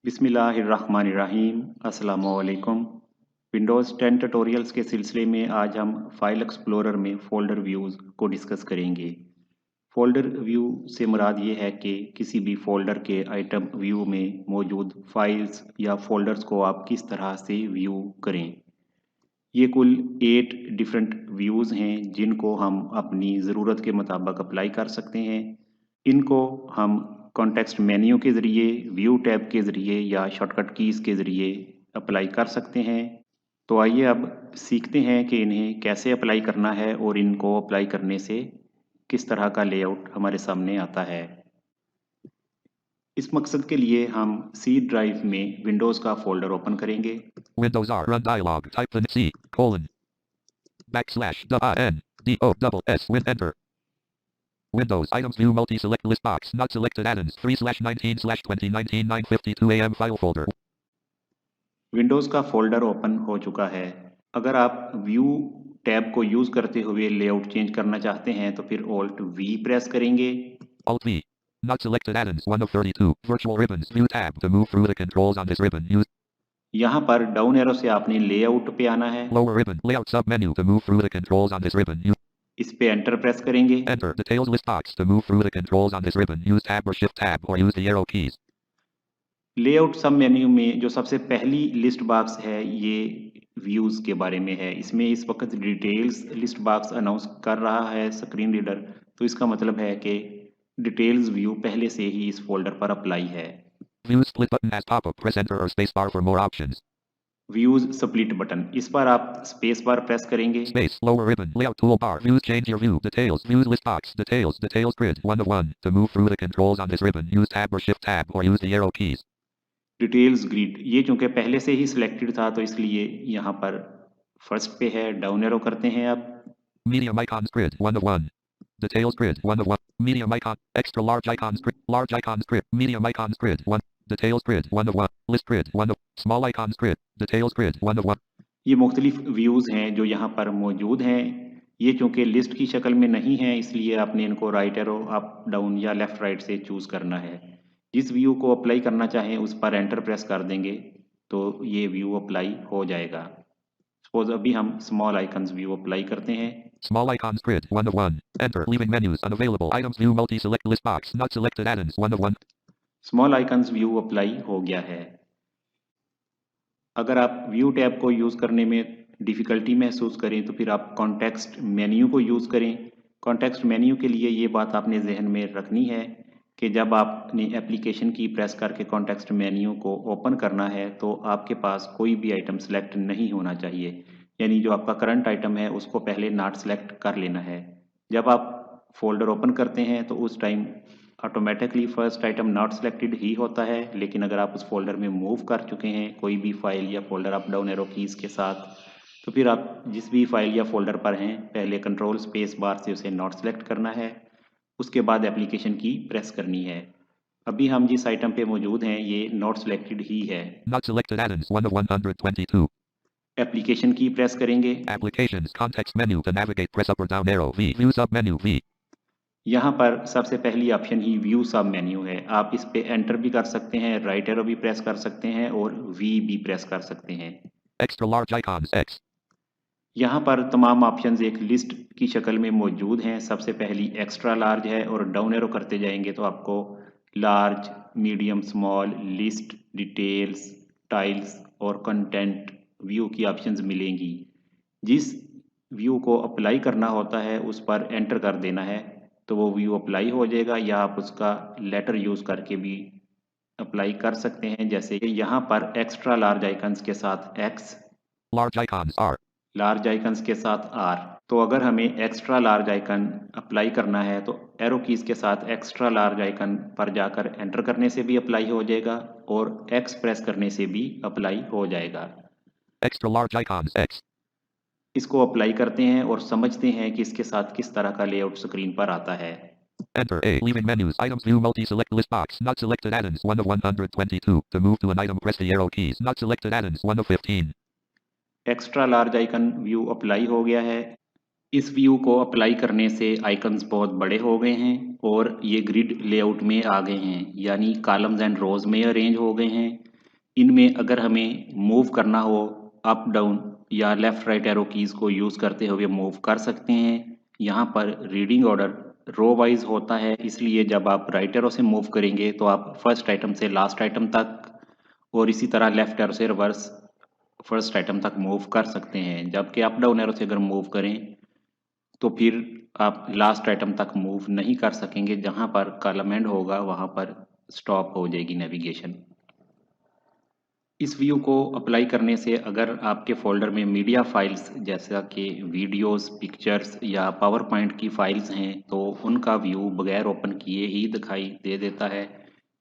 बिस्मिल्लाहिर्रहमानिर्रहीम अस्सलामुअलैकुम। Windows 10 tutorials के सिलसिले में आज हम फाइल एक्सप्लोरर में फ़ोल्डर व्यूज़ को डिस्कस करेंगे। फ़ोल्डर व्यू से मुराद ये है कि किसी भी फ़ोल्डर के आइटम व्यू में मौजूद फाइल्स या फ़ोल्डर्स को आप किस तरह से व्यू करें। ये कुल 8 डिफरेंट व्यूज़ हैं जिनको हम अपनी ज़रूरत के मुताबिक अप्लाई कर सकते हैं। इनको हम कॉन्टेक्स्ट मेन्यू के ज़रिए, व्यू टैब के ज़रिए या शॉर्टकट कीज़ के ज़रिए अप्लाई कर सकते हैं। तो आइए अब सीखते हैं कि इन्हें कैसे अप्लाई करना है और इनको अप्लाई करने से किस तरह का लेआउट हमारे सामने आता है। इस मकसद के लिए हम सी ड्राइव में विंडोज़ का फ़ोल्डर ओपन करेंगे। Windows R run dialog. Type the C colon backslash N D O double S with enter. Windows items view multi select list box not selected add-ins 3/19/2019 9:52 a.m. file folder. Windows का folder open हो चुका है। अगर आप view tab को use करते हुए layout change करना चाहते हैं तो फिर ऑल्ट वी प्रेस करेंगे। Alt V. Not selected add-ins 1 of 32. Virtual ribbons view tab to move through the controls on this ribbon. Use यहाँ पर डाउन एरो से आपने लेआउट पे आना है। lower ribbon layout sub menu to move through the controls on this ribbon. Use इस पे enter press करेंगे। enter details list box to move through the controls on this ribbon. Use tab or shift tab or use the arrow keys. Layout सब menu में जो सबसे पहली list box है ये व्यूज़ के बारे में है। इसमें इस वक्त डिटेल्स लिस्ट बॉक्स अनाउंस कर रहा है स्क्रीन रीडर, तो इसका मतलब है कि डिटेल्स व्यू पहले से ही इस फोल्डर पर अप्लाई है। View split button as pop-up. Press enter or space bar for more options. Views split button, इस पर आप स्पेस बार प्रेस करेंगे। Space, lower ribbon, layout toolbar, views, change your view, details, views list box, details grid, 1 of 1. To move through the controls on this ribbon, use tab or shift tab or use the arrow keys. Details grid, ये चूंकि पहले से ही selected था तो इसलिए यहाँ पर first पे है। डाउन एरो करते हैं अब। Medium icons grid, 1 of 1. Details grid, 1 of 1. Medium icon, extra large icons grid, medium icons grid, 1. Details grid, 1 of 1. List grid, 1 of small icons grid, details grid, 1 of 1. ये मुख्तलिफ views हैं जो यहाँ पर मौजूद हैं। ये चूंकि लिस्ट की शक्ल में नहीं है इसलिए आपने इनको राइट एरो अप डाउन या लेफ़्ट राइट से चूज़ करना है। जिस व्यू को अप्लाई करना चाहें उस पर एंटर प्रेस कर देंगे तो ये व्यू अप्लाई हो जाएगा। सपोज अभी हम स्मॉल आइकन्स व्यू अप्लाई करते हैं। Small icons grid, 1 of 1. Enter, leaving menus unavailable. Items view multi-select list box, not selected add-ins, 1 of 1. Small icons view apply हो गया है। अगर आप व्यू टैब को यूज़ करने में डिफ़िकल्टी महसूस करें तो फिर आप कॉन्टेक्स्ट मेन्यू को यूज़ करें। कॉन्टेक्स्ट मेन्यू के लिए ये बात आपने ज़हन में रखनी है कि जब आपने एप्लीकेशन की प्रेस करके कॉन्टेक्स्ट मेन्यू को ओपन करना है तो आपके पास कोई भी आइटम सेलेक्ट नहीं होना चाहिए। यानी जो आपका करंट आइटम है उसको पहले नॉट सेलेक्ट कर लेना है। जब आप फ़ोल्डर ओपन करते हैं तो उस time automatically first item not selected ही होता है, लेकिन अगर आप उस फोल्डर में मूव कर चुके हैं कोई भी फाइल या folder up down arrow keys के साथ, तो फिर आप जिस भी फाइल या फोल्डर पर हैं पहले कंट्रोल स्पेस बार से उसे नॉट सेलेक्ट करना है, उसके बाद एप्लीकेशन की प्रेस करनी है। अभी हम जिस आइटम पे मौजूद हैं ये नॉट सिलेक्टेड ही है। Not selected add-ins, 1 of 122. Application की प्रेस करेंगे। Applications, context menu to navigate, press up or down arrow, V, view sub menu, V. यहाँ पर सबसे पहली ऑप्शन ही व्यू सब मेन्यू है। आप इस पे एंटर भी कर सकते हैं, राइट एरो भी प्रेस कर सकते हैं और वी भी प्रेस कर सकते हैं। Extra large icons, X. यहाँ पर तमाम ऑप्शंस एक लिस्ट की शक्ल में मौजूद हैं। सबसे पहली एक्स्ट्रा लार्ज है और डाउन एरो करते जाएंगे तो आपको large, medium, small, list, details, tiles और कंटेंट व्यू की ऑप्शंस मिलेंगी। जिस व्यू को अप्लाई करना होता है उस पर एंटर कर देना है तो वो व्यू अप्लाई हो जाएगा, या आप उसका लेटर यूज़ करके भी अप्लाई कर सकते हैं। जैसे कि यहाँ पर एक्स्ट्रा लार्ज आइकन्स के साथ x, Large icons, R. Large icons के साथ आर। तो अगर हमें एक्स्ट्रा लार्ज आइकन अप्लाई करना है तो एरो कीज के साथ एक्स्ट्रा लार्ज आइकन पर जाकर एंटर करने से भी अप्लाई हो जाएगा और एक्स प्रेस करने से भी अप्लाई हो जाएगा। Extra large icons, X. इसको अप्लाई करते हैं और समझते हैं कि इसके साथ किस तरह का लेआउट स्क्रीन पर आता है। Enter A. Leaving menus. Items view multi-select list box. Not selected add-ins. 1 of 122. To move to an item, press the arrow keys. Not selected add-ins. 1 of 15. Extra large icon view apply हो गया है। इस view को apply करने से icons बहुत बड़े हो गए हैं और ये ग्रिड लेआउट में आ गए हैं, यानी कॉलम्स एंड रोज में अरेंज हो गए हैं। इनमें अगर हमें मूव करना हो अप डाउन या लेफ़्ट राइट एरो कीज़ को यूज़ करते हुए मूव कर सकते हैं। यहाँ पर रीडिंग ऑर्डर रो वाइज होता है, इसलिए जब आप राइट एरो से मूव करेंगे तो आप फर्स्ट आइटम से लास्ट आइटम तक और इसी तरह लेफ़्ट एरो से रिवर्स फर्स्ट आइटम तक मूव कर सकते हैं। जबकि अप डाउन एरो से अगर मूव करें तो फिर आप लास्ट आइटम तक मूव नहीं कर सकेंगे। जहाँ पर कॉलम एंड होगा वहाँ पर स्टॉप हो जाएगी नेविगेशन। इस व्यू को अप्लाई करने से अगर आपके फ़ोल्डर में मीडिया फाइल्स जैसा कि वीडियोस, पिक्चर्स या पावर पॉइंट की फाइल्स हैं तो उनका व्यू बगैर ओपन किए ही दिखाई दे देता है,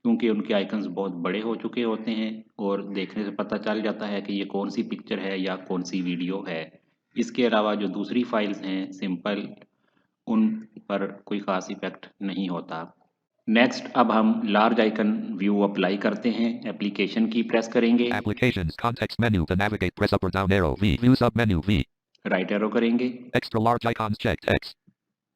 क्योंकि उनके आइकन्स बहुत बड़े हो चुके होते हैं और देखने से पता चल जाता है कि ये कौन सी पिक्चर है या कौन सी वीडियो है। इसके अलावा जो दूसरी फाइल्स हैं सिंपल, उन पर कोई ख़ास इफ़ेक्ट नहीं होता। नेक्स्ट अब हम लार्ज आइकन व्यू अप्लाई करते हैं। एप्लीकेशन की प्रेस करेंगे, Applications context menu to navigate. Press up or down arrow V. View sub menu V. Right arrow करेंगे, Extra large icons checked X.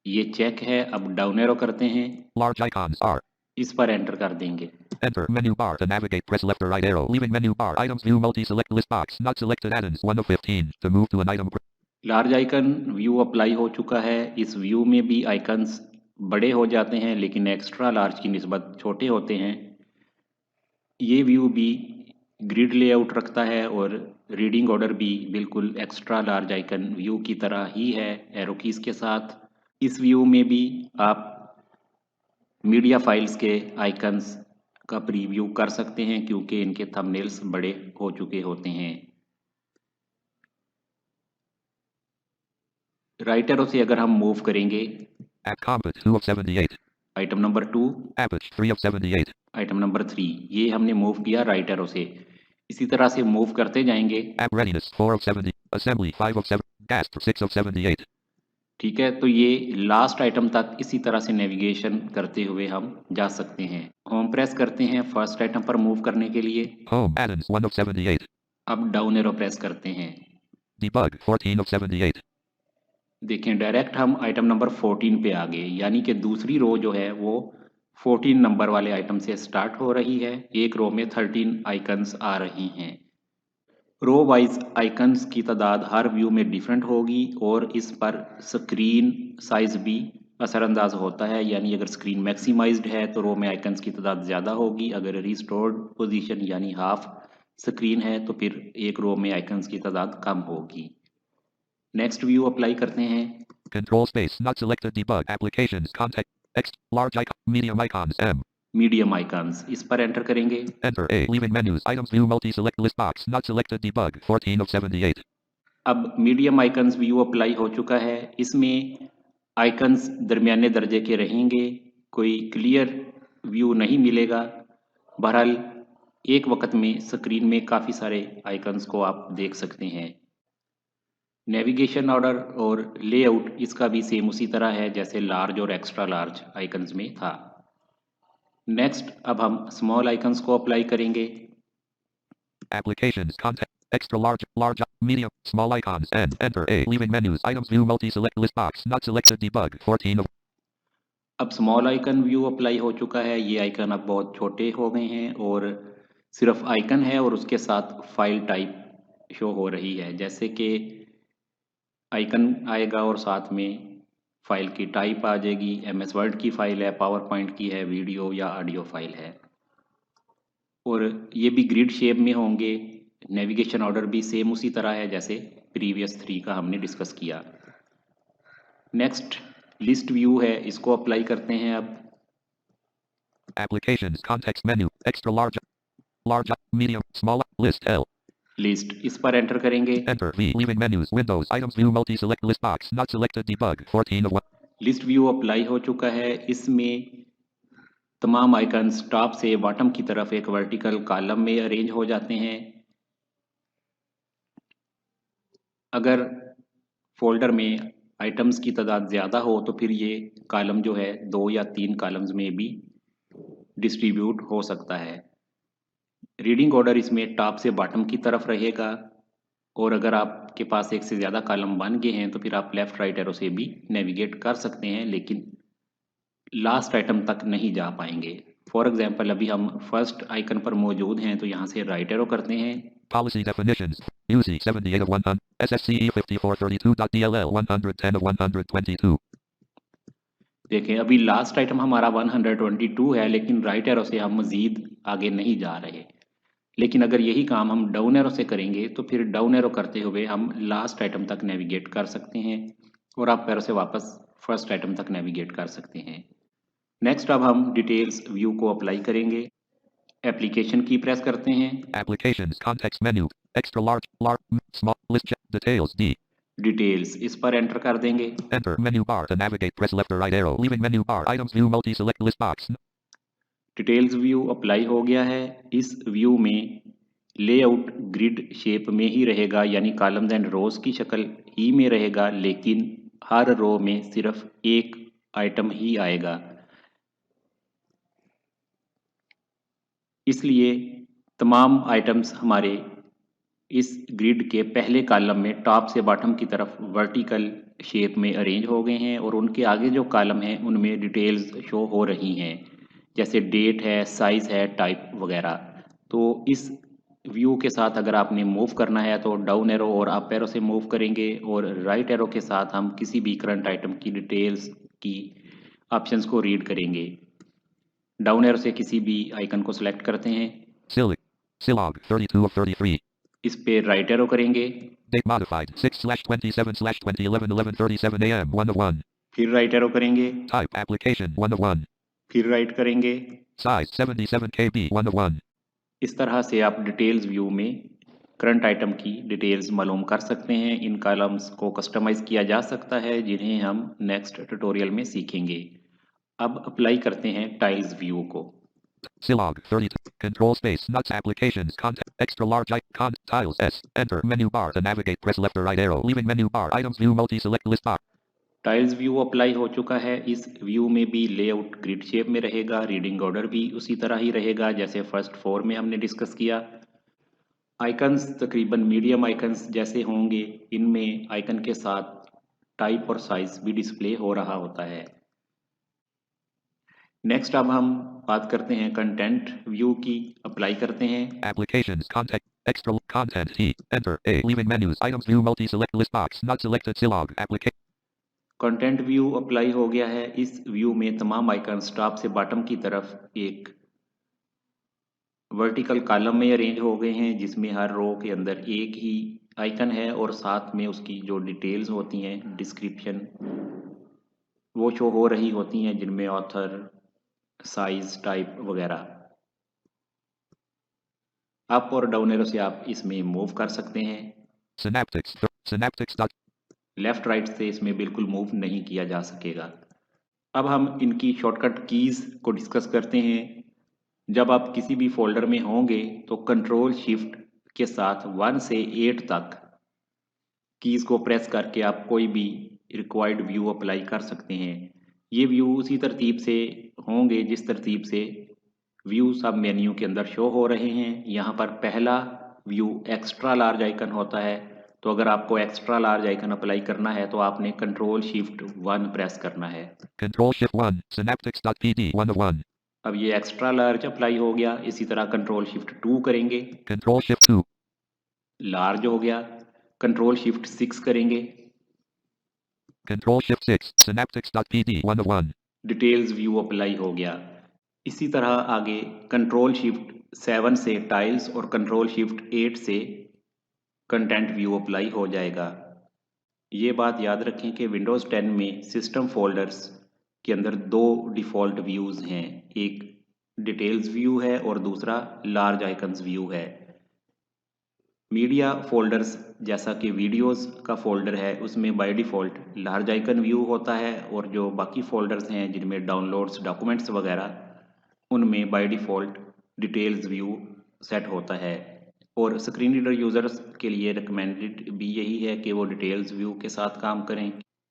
ये चेक है। अब डाउन एरो करते हैं, Large icons R. इस पर एंटर कर देंगे। Enter menu bar to navigate. Press left or right arrow. Leaving menu bar. Items view multi select list box. Not selected add-ins 1 of 15. To move to an item. Large icon view apply हो चुका है। इस view में भी icons बड़े हो जाते हैं लेकिन एक्स्ट्रा लार्ज की निस्बत छोटे होते हैं। ये व्यू भी ग्रिड लेआउट रखता है और रीडिंग ऑर्डर भी बिल्कुल एक्स्ट्रा लार्ज आइकन व्यू की तरह ही है एरो कीज़ के साथ। इस व्यू में भी आप मीडिया फाइल्स के आइकन्स का प्रीव्यू कर सकते हैं क्योंकि इनके थंबनेल्स बड़े हो चुके होते हैं। राइट एरो से अगर हम मूव करेंगे, App combat 2 of 78. Item number 2, Appage 3 of 78. Item number 3, ये हमने मूव किया राइट एरो से। इसी तरह से मूव करते जाएंगे। App readiness 4 of 70. Assembly 5 of 7. Gasp 6 of 78. ठीक है, तो ये लास्ट आइटम तक इसी तरह से नेविगेशन करते हुए हम जा सकते हैं। होम प्रेस करते हैं फर्स्ट आइटम पर मूव करने के लिए। Home add-ins 1 of 78. अब डाउन एरो प्रेस करते हैं। Debug 14 of 78. देखें डायरेक्ट हम आइटम नंबर 14 पे आ गए, यानी कि दूसरी रो जो है वो 14 नंबर वाले आइटम से स्टार्ट हो रही है। एक रो में 13 आइकन्स आ रही हैं। रो वाइज आइकन्स की तादाद हर व्यू में डिफरेंट होगी और इस पर स्क्रीन साइज भी असरअंदाज होता है, यानी अगर स्क्रीन मैक्सिमाइज्ड है तो रो में आइकन्स की तादाद ज़्यादा होगी। अगर रिस्टोर्ड पोजीशन यानी हाफ स्क्रीन है तो फिर एक रो में आइकन्स की तादाद कम होगी। नेक्स्ट व्यू अप्लाई करते हैं। Control space not selected. Debug applications context X large icon medium icons M. Medium icons, इस पर एंटर करेंगे। Enter A. Leaving menus. Items view multi select list box. Not selected. Debug 14 of 78. अब medium icons view apply हो चुका है। इसमें icons दरमियाने दर्जे के रहेंगे, कोई क्लियर व्यू नहीं मिलेगा। बहरहाल एक वक्त में स्क्रीन में काफ़ी सारे आइकन्स को आप देख सकते हैं। नेविगेशन ऑर्डर और लेआउट इसका भी सेम उसी तरह है जैसे लार्ज और एक्स्ट्रा लार्ज आइकन्स में था। नेक्स्ट अब हम स्मॉल आइकन्स को अप्लाई करेंगे। Applications context extra large large medium small icons N. Enter A. Leaving menus. Items view multi select list box. Not selected. Debug 14 of. अब small icon view apply हो चुका है। ये icon अब बहुत छोटे हो गए हैं और सिर्फ आइकन है और उसके साथ फाइल टाइप शो हो रही है, जैसे कि आइकन आएगा और साथ में फाइल की टाइप आ जाएगी। MS वर्ड की फाइल है, पावर पॉइंट की है, वीडियो या ऑडियो फाइल है और ये भी ग्रिड शेप में होंगे। नेविगेशन ऑर्डर भी सेम उसी तरह है जैसे प्रीवियस 3 का हमने डिस्कस किया। नेक्स्ट लिस्ट व्यू है, इसको अप्लाई करते हैं। अब Applications context menu extra large medium small list L. List, इस पर एंटर करेंगे। Enter V. Leaving menus. Windows. Items view multi select list box. Not selected. Debug 14 of 1. List view apply हो चुका है। इसमें तमाम आइकन्स टॉप से bottom की तरफ एक वर्टिकल कॉलम में अरेंज हो जाते हैं। अगर फोल्डर में आइटम्स की तादाद ज़्यादा हो तो फिर ये कॉलम जो है 2 या 3 कॉलम्स में भी डिस्ट्रीब्यूट हो सकता है। रीडिंग ऑर्डर इसमें टॉप से बॉटम की तरफ रहेगा और अगर आपके पास एक से ज़्यादा कॉलम बन गए हैं तो फिर आप लेफ़्ट राइट एरो से भी नेविगेट कर सकते हैं, लेकिन लास्ट आइटम तक नहीं जा पाएंगे। फॉर एग्जांपल अभी हम फर्स्ट आइकन पर मौजूद हैं तो यहाँ से राइट एरो करते हैं। Policy definitions. UC 78 of 100. SSCE 5432.dll 110 of 122. देखें अभी लास्ट आइटम हमारा 122 है, लेकिन राइट एरो से हम मज़ीद आगे नहीं जा रहे। लेकिन अगर यही काम हम डाउन एरो से करेंगे तो फिर डाउन एरो करते हुए हम लास्ट आइटम तक नेविगेट कर सकते हैं और अप एरो से वापस फर्स्ट आइटम तक नेविगेट कर सकते हैं। नेक्स्ट अब हम डिटेल्स व्यू को अप्लाई करेंगे। एप्लीकेशन की प्रेस करते हैं। Applications. Context menu. Extra large. Small. List check. Details. D. Details इस पर एंटर कर देंगे। Enter. Menu bar. To navigate, press left or right arrow. Leaving menu bar. Items view multi-select list box. Details view apply हो गया है। इस view में layout grid shape में ही रहेगा, यानी कॉलम्स एंड रोज की शक्ल ही में रहेगा, लेकिन हर रो में सिर्फ एक आइटम ही आएगा। इसलिए तमाम आइटम्स हमारे इस ग्रिड के पहले कॉलम में टॉप से बॉटम की तरफ वर्टिकल शेप में अरेंज हो गए हैं और उनके आगे जो कॉलम हैं उनमें डिटेल्स शो हो रही हैं, जैसे डेट है, साइज़ है, टाइप वगैरह। तो इस व्यू के साथ अगर आपने मूव करना है तो डाउन एरो और अप एरो से मूव करेंगे और राइट एरो के साथ हम किसी भी करंट आइटम की डिटेल्स की ऑप्शंस को रीड करेंगे। डाउन एरो से किसी भी आइकन को सिलेक्ट करते हैं। Silog 32 of 33. इस पे राइट एरो करेंगे। Date modified 6/27/2011 11:37 a.m. 1 of 1. फिर राइट एरो करेंगे। Type application 1 of 1. फिर राइट करेंगे। Size 77 KB 1 of 1. इस तरह से आप डिटेल्स व्यू में करंट आइटम की डिटेल्स मालूम कर सकते हैं। इन कॉलम्स को कस्टमाइज किया जा सकता है, जिन्हें हम नेक्स्ट ट्यूटोरियल में सीखेंगे। अब अप्लाई करते हैं टाइल्स व्यू को। Silog 32. Control space nuts applications content extra large icon tiles S. Enter menu bar to navigate, press left or right arrow. Leaving menu bar items view multi select list box. Tiles view apply हो चुका है। इस view में भी layout grid shape में रहेगा, reading order भी उसी तरह ही रहेगा जैसे फर्स्ट 4 में हमने डिस्कस किया। आइकन्स तकरीबन मीडियम आइकन्स जैसे होंगे, इनमें आइकन के साथ टाइप और साइज भी डिस्प्ले हो रहा होता है। नेक्स्ट अब हम बात करते हैं कंटेंट व्यू की। अप्लाई करते हैं। Applications content extra content T. Enter A. Leaving menus items view multi select list box not selected. Silog application. Content view apply हो गया है। इस व्यू में तमाम आइकन्स टॉप से बॉटम की तरफ एक वर्टिकल कॉलम में अरेंज हो गए हैं, जिसमें हर रो के अंदर एक ही आइकन है और साथ में उसकी जो डिटेल्स होती हैं, डिस्क्रिप्शन, वो शो हो रही होती हैं, जिनमें ऑथर, साइज, टाइप वगैरह। अप और डाउन एरो से आप इसमें मूव कर सकते हैं। Synaptics. लेफ्ट राइट से इसमें बिल्कुल मूव नहीं किया जा सकेगा। अब हम इनकी शॉर्टकट कीज़ को डिस्कस करते हैं। जब आप किसी भी फोल्डर में होंगे तो कंट्रोल शिफ्ट के साथ 1 से 8 तक कीज़ को प्रेस करके आप कोई भी रिक्वायर्ड व्यू अप्लाई कर सकते हैं। ये व्यू उसी तरतीब से होंगे जिस तरतीब से व्यू सब मेन्यू के अंदर शो हो रहे हैं। यहाँ पर पहला व्यू एक्स्ट्रा लार्ज आइकन होता है, तो अगर आपको एक्स्ट्रा लार्ज आइकन अप्लाई करना है तो आपने कंट्रोल शिफ्ट 1 प्रेस करना है। Control shift 1. Synaptics.pd 1 of 1. अब ये एक्स्ट्रा लार्ज अप्लाई हो गया। इसी तरह कंट्रोल शिफ्ट 2 करेंगे। Control shift 2. लार्ज हो गया। कंट्रोल शिफ्ट 6 करेंगे। Control shift 6. Synaptics.pd 1 of 1. Details view apply हो गया। इसी तरह आगे कंट्रोल शिफ्ट 7 से टाइल्स और कंट्रोल शिफ्ट 8 से कंटेंट व्यू अप्लाई हो जाएगा। ये बात याद रखें कि विंडोज़ 10 में सिस्टम फोल्डर्स के अंदर 2 डिफ़ॉल्ट व्यूज़ हैं, एक डिटेल्स व्यू है और दूसरा लार्ज आइकन्स व्यू है। मीडिया फोल्डर्स जैसा कि वीडियोस का फोल्डर है, उसमें by default large icon view होता है और जो बाकी फोल्डर्स हैं जिनमें डाउनलोड्स, डॉक्यूमेंट्स वगैरह, उनमें by default details view set होता है। और स्क्रीन रीडर यूज़र्स के लिए रिकमेंडेड भी यही है कि वो डिटेल्स व्यू के साथ काम करें,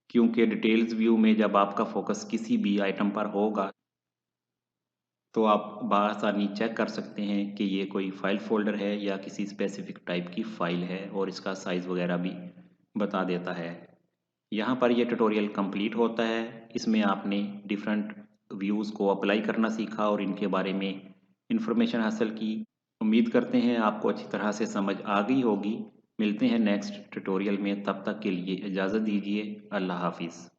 क्योंकि डिटेल्स व्यू में जब आपका फोकस किसी भी आइटम पर होगा तो आप बआसानी चेक कर सकते हैं कि ये कोई फ़ाइल फ़ोल्डर है या किसी स्पेसिफ़िक टाइप की फ़ाइल है, और इसका साइज़ वगैरह भी बता देता है। यहाँ पर ये ट्यूटोरियल कंप्लीट होता है। इसमें आपने डिफरेंट व्यूज़ को अप्लाई करना सीखा और इनके बारे में इंफॉर्मेशन हासिल की। उम्मीद करते हैं आपको अच्छी तरह से समझ आ गई होगी। मिलते हैं नेक्स्ट ट्यूटोरियल में, तब तक के लिए इजाज़त दीजिए। अल्लाह हाफ़िज़।